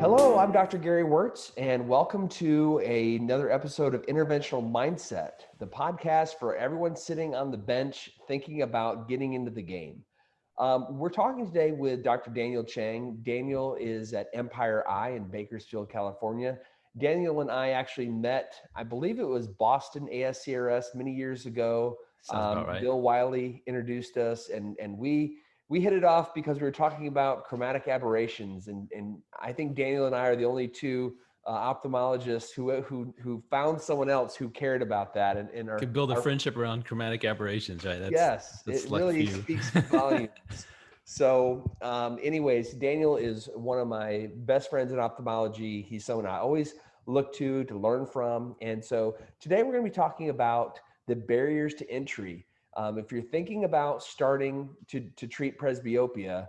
Hello, I'm Dr. Gary Wörtz, and welcome to another episode of Interventional Mindset, the podcast for everyone sitting on the bench thinking about getting into the game. We're talking today with Dr. Daniel Chang. Daniel is at Empire Eye in Bakersfield, California. Daniel and I actually met, I believe it was Boston ASCRS many years ago. Sounds about right. Bill Wiley introduced us, and we hit it off because we were talking about chromatic aberrations, and I think Daniel and I are the only two ophthalmologists who found someone else who cared about that, and could build a friendship around chromatic aberrations, right? Yes, it really speaks volumes. So, anyways, Daniel is one of my best friends in ophthalmology. He's someone I always look to learn from, and so today we're going to be talking about the barriers to entry. If you're thinking about starting to treat presbyopia,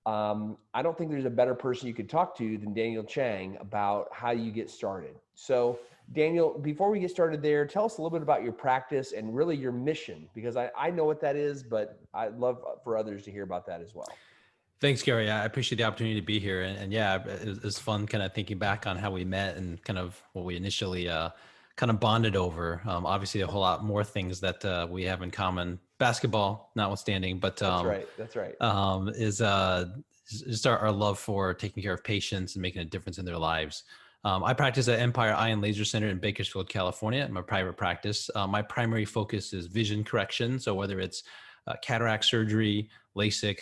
I don't think there's a better person you could talk to than Daniel Chang about how you get started. So Daniel, before we get started there, tell us a little bit about your practice and really your mission, because I know what that is, but I'd love for others to hear about that as well. Thanks, Gary. I appreciate the opportunity to be here. And yeah, it was fun kind of thinking back on how we met and kind of what we initially kind of bonded over. Obviously, a whole lot more things that we have in common, basketball notwithstanding. But that's right. Is just our love for taking care of patients and making a difference in their lives. I practice at Empire Eye and Laser Center in Bakersfield, California. I'm a private practice. My primary focus is vision correction. So whether it's cataract surgery, LASIK,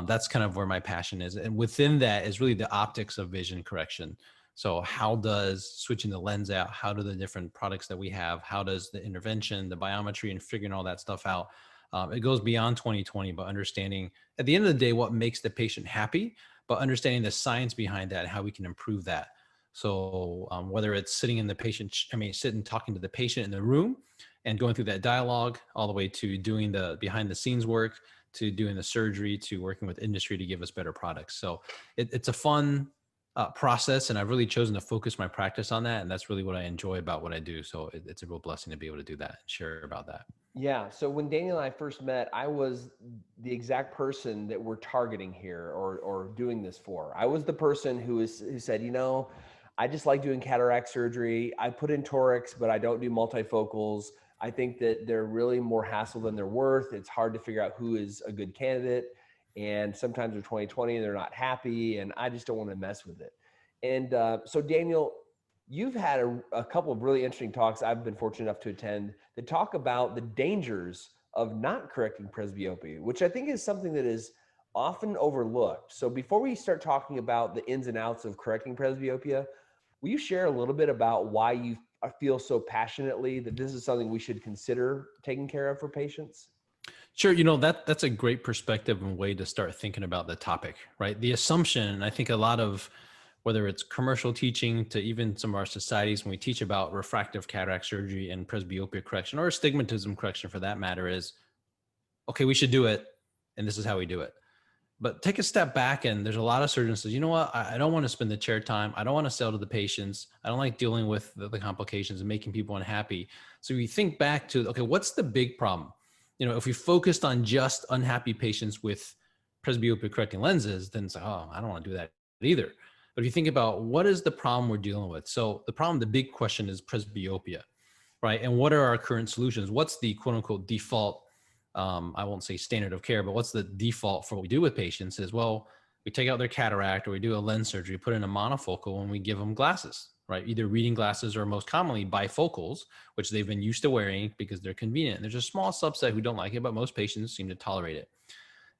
that's kind of where my passion is. And within that is really the optics of vision correction. So how does switching the lens out, how do the different products that we have, how does the intervention, the biometry and figuring all that stuff out, it goes beyond 20/20, but understanding at the end of the day, what makes the patient happy, but understanding the science behind that and how we can improve that. So whether it's sitting talking to the patient in the room and going through that dialogue, all the way to doing the behind the scenes work, to doing the surgery, to working with industry to give us better products. So it's a fun process, and I've really chosen to focus my practice on that. And that's really what I enjoy about what I do. So it's a real blessing to be able to do that and share about that. Yeah. So when Daniel and I first met, I was the exact person that we're targeting here or doing this for. I was the person who said, I just like doing cataract surgery. I put in torics, but I don't do multifocals. I think that they're really more hassle than they're worth. It's hard to figure out who is a good candidate. And sometimes they're 20/20 and they're not happy, and I just don't want to mess with it. And so Daniel, you've had a couple of really interesting talks I've been fortunate enough to attend that talk about the dangers of not correcting presbyopia, which I think is something that is often overlooked. So before we start talking about the ins and outs of correcting presbyopia, will you share a little bit about why you feel so passionately that this is something we should consider taking care of for patients? Sure. That's a great perspective and way to start thinking about the topic, right? The assumption, I think a lot of, whether it's commercial teaching to even some of our societies, when we teach about refractive cataract surgery and presbyopia correction or astigmatism correction for that matter, is, okay, we should do it. And this is how we do it. But take a step back, and there's a lot of surgeons that say, you know what, I don't want to spend the chair time. I don't want to sell to the patients. I don't like dealing with the complications and making people unhappy. So we think back to, okay, what's the big problem? If we focused on just unhappy patients with presbyopia correcting lenses, then it's like, oh, I don't want to do that either. But if you think about what is the problem we're dealing with? So the big question is presbyopia, right? And what are our current solutions? What's the quote unquote default, I won't say standard of care, but what's the default for what we do with patients is, well, we take out their cataract or we do a lens surgery, put in a monofocal, and we give them glasses, right? Either reading glasses or most commonly bifocals, which they've been used to wearing because they're convenient. And there's a small subset who don't like it, but most patients seem to tolerate it.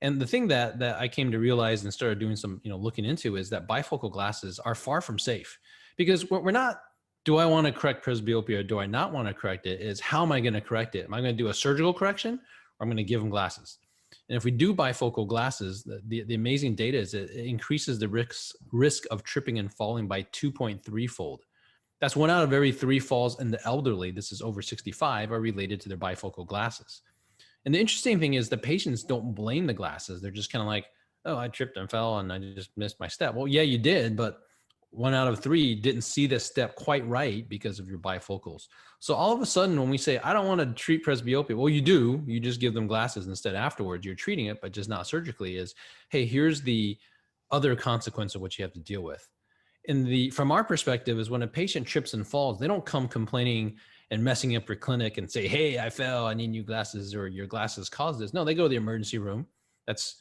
And the thing that I came to realize and started doing some, looking into is that bifocal glasses are far from safe, because we're not, do I want to correct presbyopia or do I not want to correct it? Is how am I going to correct it? Am I going to do a surgical correction, or I'm going to give them glasses? And if we do bifocal glasses, the amazing data is it increases the risk of tripping and falling by 2.3-fold. That's 1 out of every 3 falls in the elderly, this is over 65, are related to their bifocal glasses. And the interesting thing is the patients don't blame the glasses. They're just kind of like, oh, I tripped and fell and I just missed my step. Well, yeah, you did, but 1 out of 3 didn't see the step quite right because of your bifocals. So all of a sudden, when we say, I don't want to treat presbyopia, well, you do. You just give them glasses instead afterwards. You're treating it, but just not surgically, is, hey, here's the other consequence of what you have to deal with. from our perspective is when a patient trips and falls, they don't come complaining and messing up your clinic and say, hey, I fell, I need new glasses, or your glasses caused this. No, they go to the emergency room. That's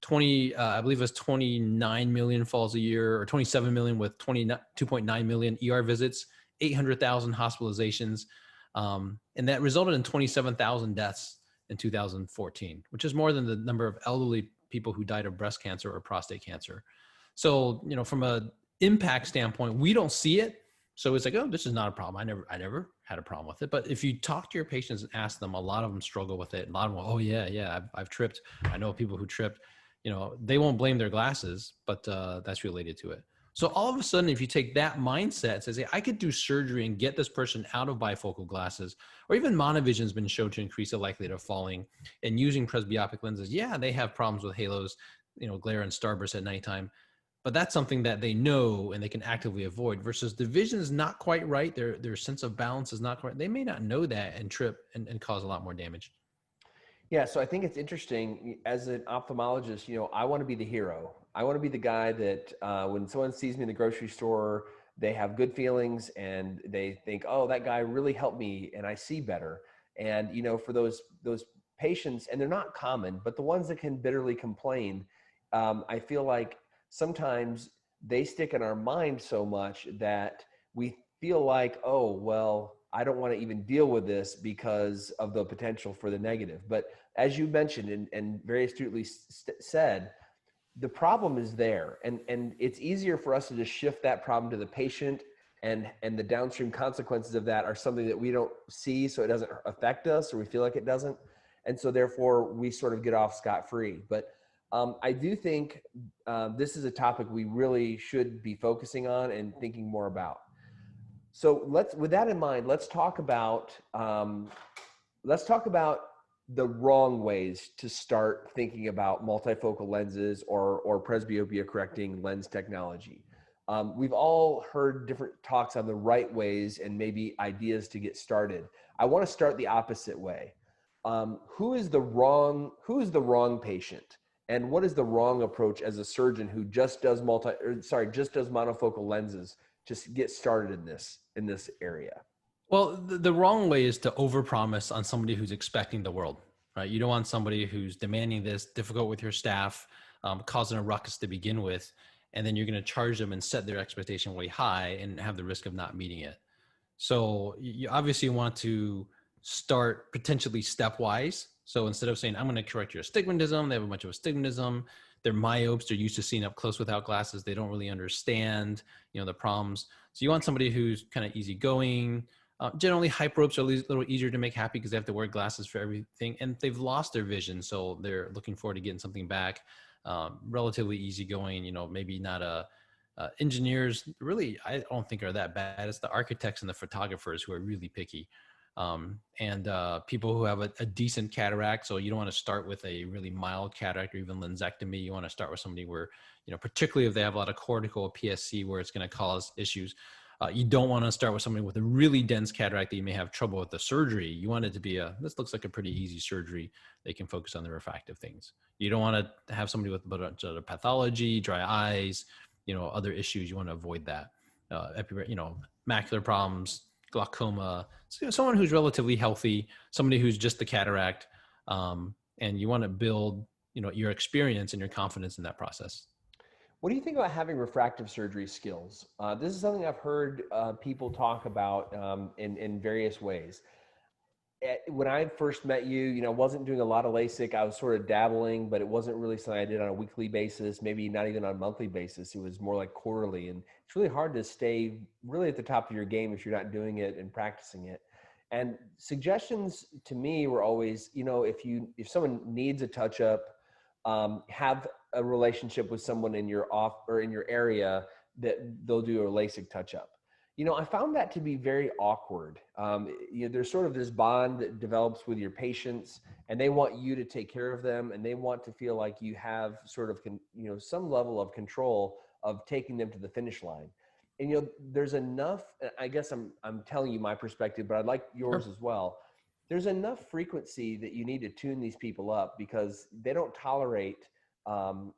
I believe it's 29 million falls a year, or 27 million with 2.9 million ER visits, 800,000 hospitalizations. And that resulted in 27,000 deaths in 2014, which is more than the number of elderly people who died of breast cancer or prostate cancer. So, from a impact standpoint, we don't see it. So it's like, oh, this is not a problem. I never had a problem with it. But if you talk to your patients and ask them, a lot of them struggle with it. A lot of them, oh yeah, I've tripped. I know people who tripped. They won't blame their glasses, but that's related to it. So all of a sudden, if you take that mindset, says, hey, I could do surgery and get this person out of bifocal glasses, or even monovision has been shown to increase the likelihood of falling, and using presbyopic lenses. Yeah, they have problems with halos, glare and starburst at nighttime, but that's something that they know and they can actively avoid, versus the vision is not quite right. Their sense of balance is not quite. They may not know that and trip and cause a lot more damage. Yeah, so I think it's interesting as an ophthalmologist, I want to be the hero. I want to be the guy that when someone sees me in the grocery store, they have good feelings and they think, oh, that guy really helped me and I see better. And, for those patients, and they're not common, but the ones that can bitterly complain, I feel like sometimes they stick in our mind so much that we feel like, oh, well, I don't want to even deal with this because of the potential for the negative. But as you mentioned and very astutely said, the problem is there. And it's easier for us to just shift that problem to the patient, and the downstream consequences of that are something that we don't see, so it doesn't affect us, or we feel like it doesn't. And so therefore we sort of get off scot-free. But I do think this is a topic we really should be focusing on and thinking more about. So with that in mind, let's talk about the wrong ways to start thinking about multifocal lenses or presbyopia correcting lens technology. We've all heard different talks on the right ways and maybe ideas to get started. I want to start the opposite way. Who is the wrong patient, and what is the wrong approach as a surgeon who just does monofocal lenses? Just get started in this area. Well, the wrong way is to overpromise on somebody who's expecting the world, right? You don't want somebody who's demanding this, difficult with your staff, causing a ruckus to begin with, and then you're going to charge them and set their expectation way high and have the risk of not meeting it. So you obviously want to start potentially stepwise. So instead of saying, I'm going to correct your astigmatism, they have a bunch of astigmatism, they're myopes, they're used to seeing up close without glasses, they don't really understand, the problems. So you want somebody who's kind of easygoing. Generally, hyperopes are a little easier to make happy because they have to wear glasses for everything, and they've lost their vision, so they're looking forward to getting something back. Relatively easygoing, maybe not engineers. Really, I don't think are that bad. It's the architects and the photographers who are really picky, and people who have a decent cataract. So you don't want to start with a really mild cataract or even lensectomy. You want to start with somebody where, particularly if they have a lot of cortical PSC where it's going to cause issues. You don't want to start with somebody with a really dense cataract that you may have trouble with the surgery. You want it to be this looks like a pretty easy surgery. They can focus on the refractive things. You don't want to have somebody with a bunch of pathology, dry eyes, other issues. You want to avoid that. Macular problems, glaucoma, so, someone who's relatively healthy, somebody who's just the cataract. And you want to build, your experience and your confidence in that process. What do you think about having refractive surgery skills? This is something I've heard people talk about in various ways. When I first met you, I wasn't doing a lot of LASIK. I was sort of dabbling, but it wasn't really something I did on a weekly basis, maybe not even on a monthly basis. It was more like quarterly. And it's really hard to stay really at the top of your game if you're not doing it and practicing it. And suggestions to me were always, if someone needs a touch up, have a relationship with someone in your area that they'll do a LASIK touch up. I found that to be very awkward. There's sort of this bond that develops with your patients, and they want you to take care of them, and they want to feel like you have sort of, some level of control of taking them to the finish line. And, there's enough, I guess I'm telling you my perspective, but I'd like yours as well. There's enough frequency that you need to tune these people up because they don't tolerate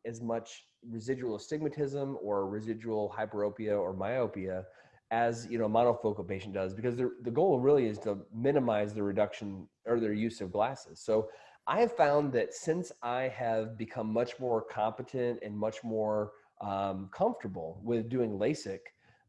as much residual astigmatism or residual hyperopia or myopia as a monofocal patient does, because the goal really is to minimize the reduction or their use of glasses. So I have found that since I have become much more competent and much more comfortable with doing LASIK,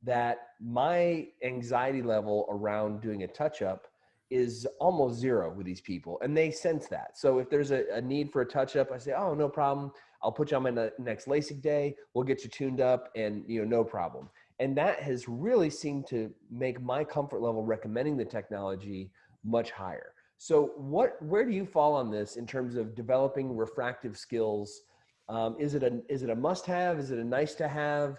that my anxiety level around doing a touch-up is almost zero with these people, and they sense that. So if there's a need for a touch-up, I say, oh, no problem. I'll put you on my next LASIK day. We'll get you tuned up, and no problem. And that has really seemed to make my comfort level recommending the technology much higher. So where do you fall on this in terms of developing refractive skills? Is it a must-have? Is it a nice-to-have?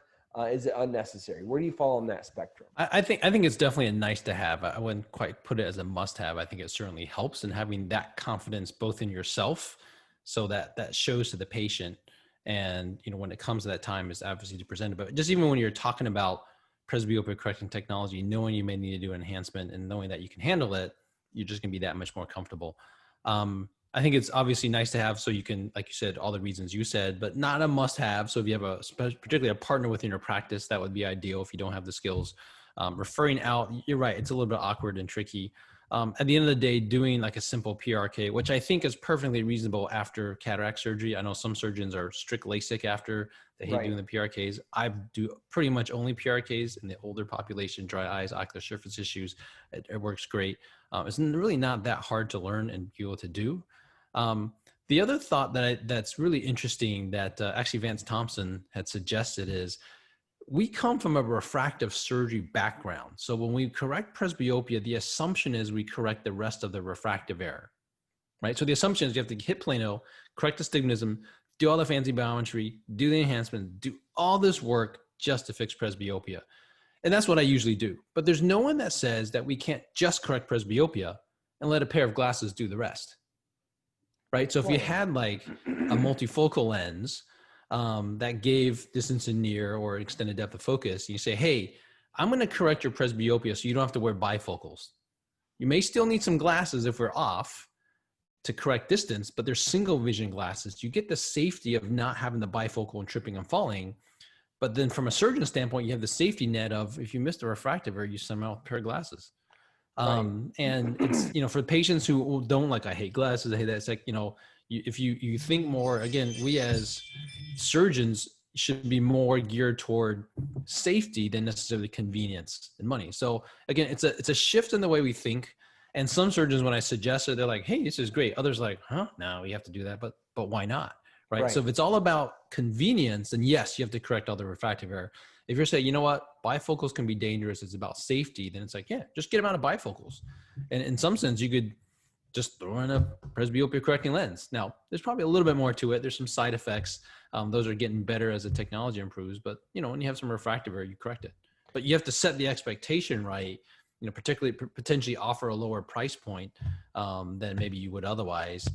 Is it unnecessary? Where do you fall on that spectrum? I think it's definitely a nice to have. I wouldn't quite put it as a must have. I think it certainly helps in having that confidence both in yourself, so that shows to the patient. And when it comes to that time, is obviously to present it. But just even when you're talking about presbyopia correcting technology, knowing you may need to do enhancement and knowing that you can handle it, you're just going to be that much more comfortable. I think it's obviously nice to have, so you can, like you said, all the reasons you said, but not a must have. So if you have particularly a partner within your practice, that would be ideal if you don't have the skills. Referring out, you're right, it's a little bit awkward and tricky. At the end of the day, doing like a simple PRK, which I think is perfectly reasonable after cataract surgery. I know some surgeons are strict LASIK after they hate doing the PRKs. I do pretty much only PRKs in the older population, dry eyes, ocular surface issues. It works great. It's really not that hard to learn and be able to do. The other thought that's really interesting that actually Vance Thompson had suggested is, we come from a refractive surgery background. So when we correct presbyopia, the assumption is we correct the rest of the refractive error, right? So the assumption is you have to hit plano, correct astigmatism, do all the fancy biometry, do the enhancement, do all this work just to fix presbyopia. And that's what I usually do. But there's no one that says that we can't just correct presbyopia and let a pair of glasses do the rest, right? So if you had like a multifocal lens that gave distance in near or extended depth of focus, you say, hey, I'm going to correct your presbyopia so you don't have to wear bifocals. You may still need some glasses if we're off to correct distance, but they're single vision glasses. You get the safety of not having the bifocal and tripping and falling. But then from a surgeon standpoint, you have the safety net of, if you missed a refractive error, you somehow pair of glasses. And it's, for patients who don't like, I hate glasses, I hate that. It's like, if you think more, again, we as surgeons should be more geared toward safety than necessarily convenience and money. So again, it's a shift in the way we think. And some surgeons, when I suggest it, they're like, hey, this is great. Others like, no, we have to do that, but why not? Right. So if it's all about convenience, then yes, you have to correct all the refractive error. If you're saying, you know what, bifocals can be dangerous, it's about safety, then it's like, yeah, just get them out of bifocals. And in some sense, you could just throw in a presbyopia correcting lens. Now, there's probably a little bit more to it. There's some side effects. Those are getting better as the technology improves. But, when you have some refractive error, you correct it. But you have to set the expectation right, particularly potentially offer a lower price point than maybe you would otherwise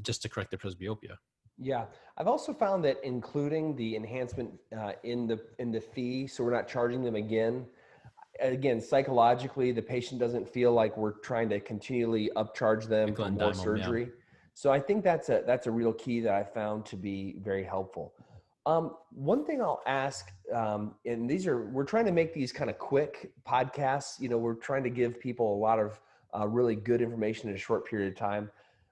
just to correct the presbyopia. Yeah, I've also found that including the enhancement in the fee, so we're not charging them again, psychologically, the patient doesn't feel like we're trying to continually upcharge them for more surgery. Yeah. So I think that's a real key that I found to be very helpful. One thing I'll ask, and we're trying to make these kind of quick podcasts. We're trying to give people a lot of really good information in a short period of time.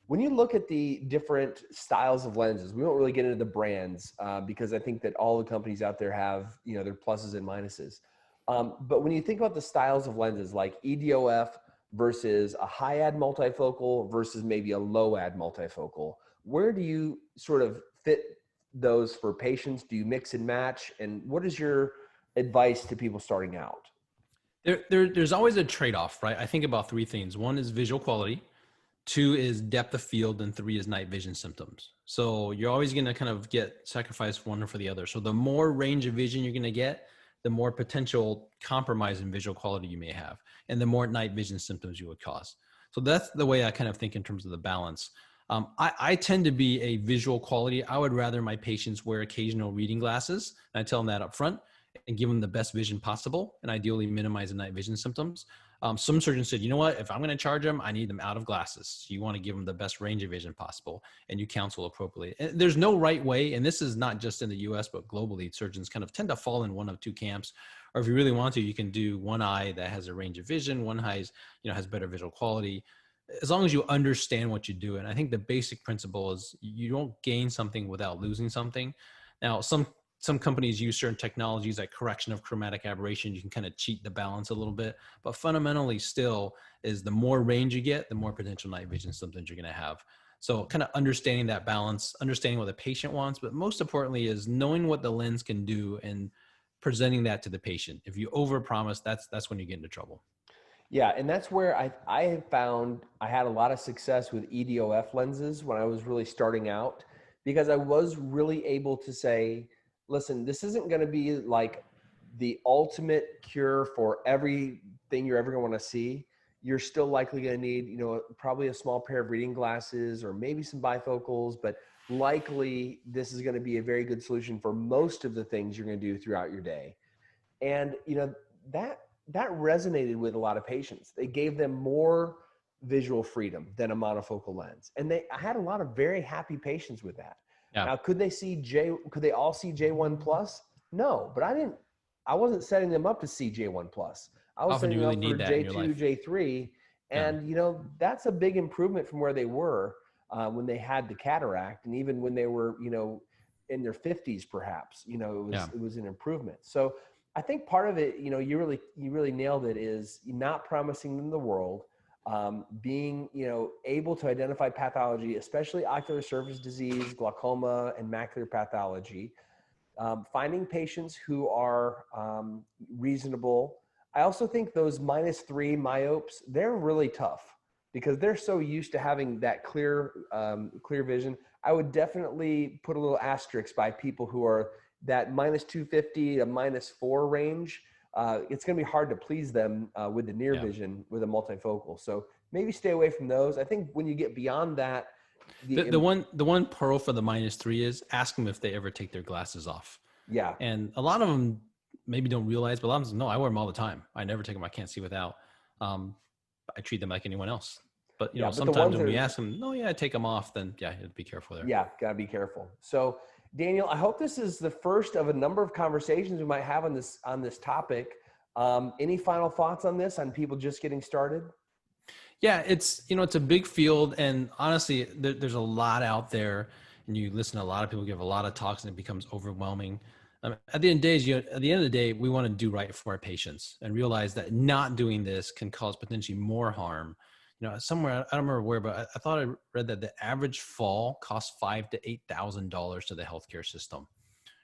When you look at the different styles of lenses, we won't really get into the brands because I think that all the companies out there have, their pluses and minuses. But when you think about the styles of lenses like EDOF versus a high ad multifocal versus maybe a low ad multifocal, where do you sort of fit those for patients? Do you mix and match? And what is your advice to people starting out? There's always a trade-off, right? I think about three things. One is visual quality. 2 is depth of field, and 3 is night vision symptoms. So you're always going to kind of sacrifice one for the other. So the more range of vision you're going to get, the more potential compromise in visual quality you may have, and the more night vision symptoms you would cause. So that's the way I kind of think in terms of the balance. I tend to be a visual quality. I would rather my patients wear occasional reading glasses, and I tell them that up front, and give them the best vision possible, and ideally minimize the night vision symptoms. Some surgeons said, you know what, if I'm going to charge them, I need them out of glasses. So you want to give them the best range of vision possible, and you counsel appropriately. And there's no right way. And this is not just in the US, but globally, surgeons kind of tend to fall in one of two camps. Or if you really want to, you can do one eye that has a range of vision, one eye is, has better visual quality, as long as you understand what you do. And I think the basic principle is you don't gain something without losing something. Now, some companies use certain technologies like correction of chromatic aberration. You can kind of cheat the balance a little bit, but fundamentally still is the more range you get, the more potential night vision symptoms you're going to have. So kind of understanding that balance, understanding what the patient wants, but most importantly is knowing what the lens can do and presenting that to the patient. If you overpromise, that's when you get into trouble. Yeah, and that's where I have found I had a lot of success with EDOF lenses when I was really starting out, because I was really able to say, listen, this isn't going to be like the ultimate cure for everything you're ever going to want to see. You're still likely going to need, probably a small pair of reading glasses or maybe some bifocals, but likely this is going to be a very good solution for most of the things you're going to do throughout your day. And, that resonated with a lot of patients. They gave them more visual freedom than a monofocal lens. And I had a lot of very happy patients with that. Yeah. Now, could they all see J1 plus? No, but I wasn't setting them up to see J1 plus. I was Often setting you them really up for need that in your life. J2, J3. And, that's a big improvement from where they were when they had the cataract. And even when they were, in their 50s, perhaps, it was an improvement. So I think part of it, you really nailed it, is not promising them the world, being, able to identify pathology, especially ocular surface disease, glaucoma, and macular pathology, finding patients who are reasonable. I also think those -3 myopes, they're really tough because they're so used to having that clear vision. I would definitely put a little asterisk by people who are that -250 to -4 range. It's going to be hard to please them with the near vision with a multifocal. So maybe stay away from those. I think when you get beyond that, the one pearl for the -3 is ask them if they ever take their glasses off. Yeah. And a lot of them maybe don't realize, but a lot of them, no, I wear them all the time. I never take them. I can't see without. I treat them like anyone else. But sometimes when we ask them, no, yeah, I take them off, then you have to be careful there. Yeah, gotta be careful. So Daniel, I hope this is the first of a number of conversations we might have on this topic. Any final thoughts on this, on people just getting started? Yeah, it's a big field, and honestly, there's a lot out there, and you listen to a lot of people give a lot of talks, and it becomes overwhelming. At the end of the day, we want to do right for our patients and realize that not doing this can cause potentially more harm. Somewhere, I don't remember where, but I thought I read that the average fall costs $5,000 to $8,000 to the healthcare system.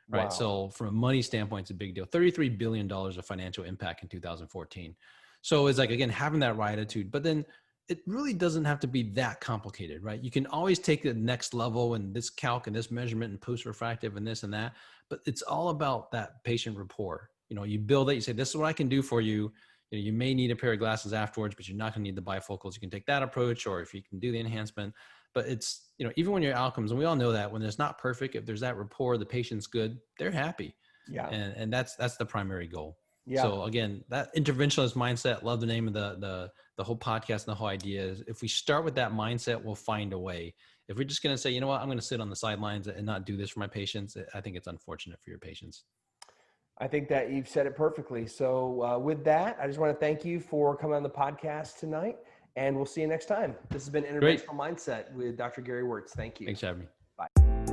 Right. Wow. So from a money standpoint, it's a big deal. $33 billion of financial impact in 2014. So it's like, again, having that right attitude, but then it really doesn't have to be that complicated, right? You can always take the next level and this calc and this measurement and post-refractive and this and that, but it's all about that patient rapport. You build it, you say, this is what I can do for you. You may need a pair of glasses afterwards, but you're not going to need the bifocals. You can take that approach, or if you can do the enhancement. But it's, even when your outcomes, and we all know that when it's not perfect, if there's that rapport, the patient's good, they're happy. Yeah. And that's the primary goal. Yeah. So again, that interventionist mindset, love the name of the whole podcast and the whole idea is, if we start with that mindset, we'll find a way. If we're just going to say, you know what, I'm going to sit on the sidelines and not do this for my patients, I think it's unfortunate for your patients. I think that you've said it perfectly. So with that, I just want to thank you for coming on the podcast tonight, and we'll see you next time. This has been Interventional Mindset with Dr. Gary Wörtz. Thank you. Thanks for having me. Bye.